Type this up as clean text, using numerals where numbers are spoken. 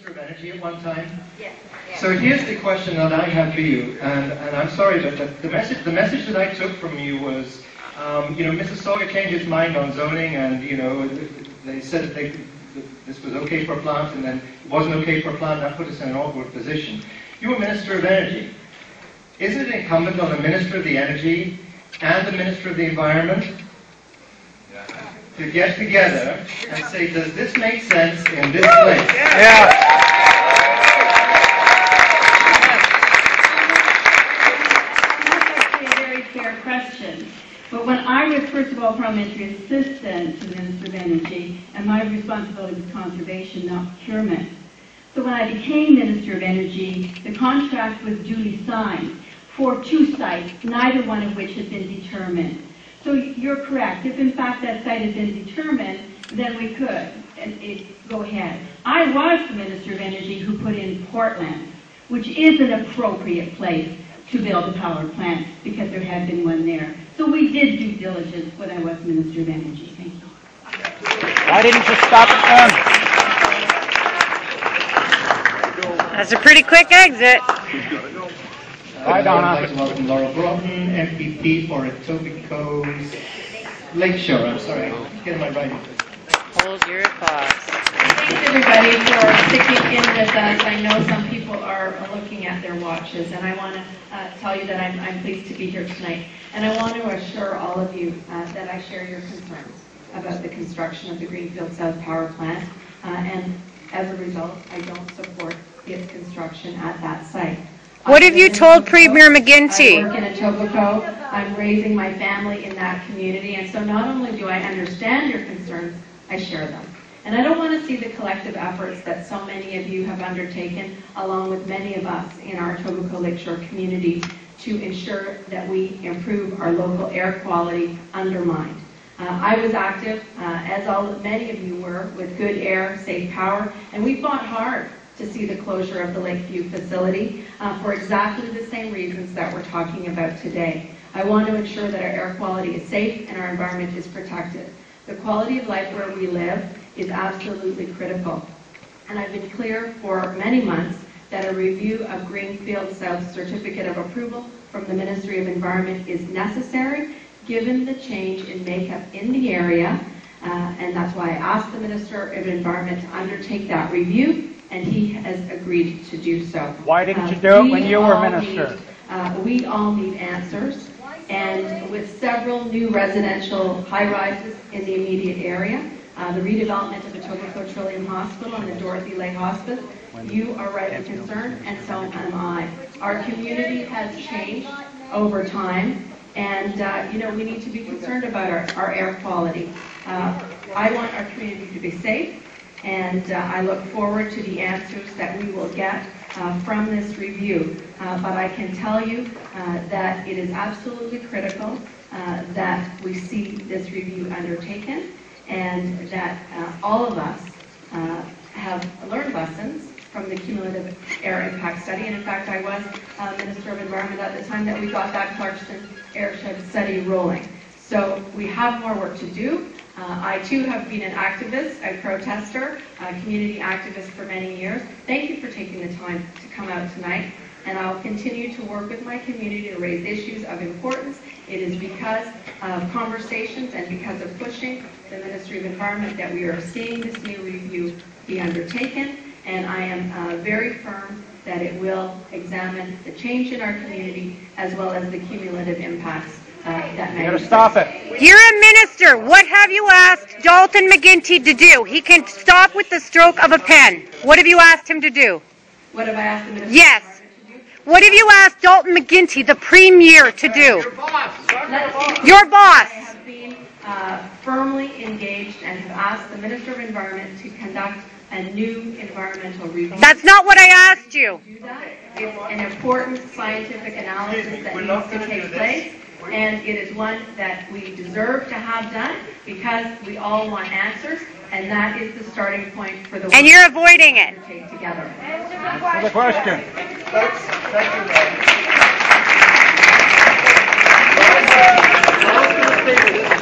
Minister of Energy at one time? Yes. So here's the question that I have for you, and I'm sorry, but the message that I took from you was, Mississauga changed its mind on zoning, and they said that this was okay for a plant, and then it wasn't okay for a plant. That put us in an awkward position. You were Minister of Energy. Isn't it incumbent on the Minister of the Energy and the Minister of the Environment to get together and say, does this make sense in this place? Yeah. That's actually a very fair question. But when I was, first of all, parliamentary assistant to the Minister of Energy, and my responsibility was conservation, not procurement. So when I became Minister of Energy, the contract was duly signed for 2 sites, neither one of which had been determined. So you're correct. If in fact that site had been determined, then we could go ahead. I was the Minister of Energy who put in Portland, which is an appropriate place to build a power plant because there had been one there. So we did due diligence when I was Minister of Energy. Thank you. Why didn't you stop it then? That's a pretty quick exit. Hi, Donna. I'd like to welcome Laurel Broten, MPP for Etobicoke Lakeshore. I'm sorry, I'm getting my writing. Hold your thoughts. Thanks everybody for sticking in with us. I know some people are looking at their watches, and I want to tell you that I'm pleased to be here tonight. And I want to assure all of you that I share your concerns about the construction of the Greenfield South Power Plant, and as a result, I don't support its construction at that site. What have you told Premier McGuinty? I work in Etobicoke. I'm raising my family in that community, and so not only do I understand your concerns, I share them. And I don't want to see the collective efforts that so many of you have undertaken, along with many of us in our Etobicoke Lakeshore community, to ensure that we improve our local air quality, undermined. I was active, as many of you were, with Good Air, Safe Power, and we fought hard to see the closure of the Lakeview facility for exactly the same reasons that we're talking about today. I want to ensure that our air quality is safe and our environment is protected. The quality of life where we live is absolutely critical. And I've been clear for many months that a review of Greenfield South's certificate of approval from the Ministry of Environment is necessary, given the change in makeup in the area, and that's why I asked the Minister of Environment to undertake that review, and he has agreed to do so. Why didn't you do it when you were Minister? We all need answers, and with several new residential high-rises in the immediate area, the redevelopment of Etobicoke Trillium Hospital and the Dorothy Lay Hospice, you are rightly concerned, and so am I. Our community has changed over time, and we need to be concerned about our air quality. I want our community to be safe, and I look forward to the answers that we will get from this review. But I can tell you that it is absolutely critical that we see this review undertaken, and that all of us have learned lessons from the cumulative air impact study. And in fact, I was Minister of Environment at the time that we got that Clarkston airshed study rolling. So we have more work to do. I too have been an activist, a protester, a community activist for many years. Thank you for taking the time to come out tonight, and I'll continue to work with my community to raise issues of importance. It is because of conversations and because of pushing the Ministry of Environment that we are seeing this new review be undertaken, and I am very firm that it will examine the change in our community as well as the cumulative impacts that may. You gotta stop it. You're a minister. What have you asked Dalton McGuinty to do? He can stop with the stroke of a pen. What have you asked him to do? What have I asked the Minister? Yes. What have you asked Dalton McGuinty, the Premier, to do? Your boss. Your boss. I have been firmly engaged and have asked the Minister of Environment to conduct a new environmental review. That's not what I asked you. Do that. It's an important scientific analysis that needs to take place, and it is one that we deserve to have done because we all want answers, and that is the starting point for the work And you're avoiding it. to take together. For the question. Thank you.